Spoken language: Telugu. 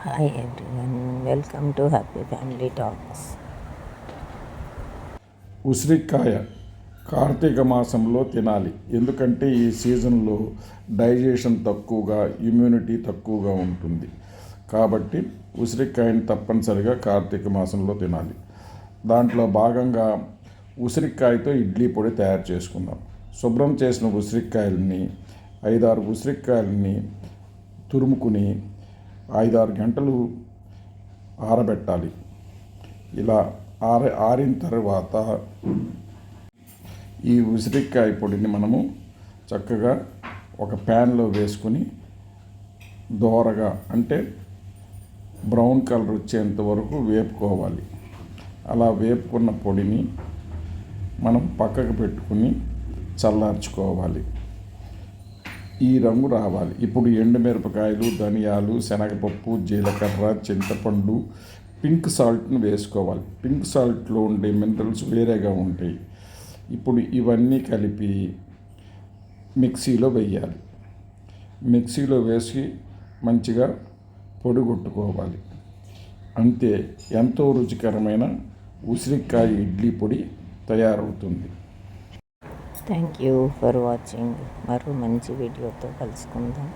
Hi everyone, welcome to happy family talks. ఉసిరికాయ కార్తీక మాసంలో తినాలి. ఎందుకంటే ఈ సీజన్లో డైజెషన్ తక్కువగా, ఇమ్యూనిటీ తక్కువగా ఉంటుంది. కాబట్టి ఉసిరికాయని తప్పనిసరిగా కార్తీక మాసంలో తినాలి. దాంట్లో భాగంగా ఉసిరికాయతో ఇడ్లీ పొడి తయారు చేసుకుందాం. శుభ్రం చేసిన ఉసిరికాయలని 5-6 ఉసిరికాయలని తురుముకుని 5-6 గంటలు ఆరబెట్టాలి. ఇలా ఆరిన తర్వాత ఈ ఉసిరికాయ పొడిని మనము చక్కగా ఒక ప్యాన్లో వేసుకుని దోరగా, అంటే బ్రౌన్ కలర్ వచ్చేంత వరకు వేపుకోవాలి. అలా వేపుకున్న పొడిని మనం పక్కకు పెట్టుకుని చల్లార్చుకోవాలి. ఈ రంగు రావాలి. ఇప్పుడు ఎండుమిరపకాయలు, ధనియాలు, శనగపప్పు, జీలకర్ర, చింతపండు, పింక్ సాల్ట్ని వేసుకోవాలి. పింక్ సాల్ట్లో ఉండే మినరల్స్ వేరేగా ఉంటాయి. ఇప్పుడు ఇవన్నీ కలిపి మిక్సీలో వేయాలి. మిక్సీలో వేసి మంచిగా పొడి కొట్టుకోవాలి. అంతే, ఎంతో రుచికరమైన ఉసిరికాయ ఇడ్లీ పొడి తయారవుతుంది. Thank you for watching. మరో మంచి వీడియోతో కలుసుకుందాం.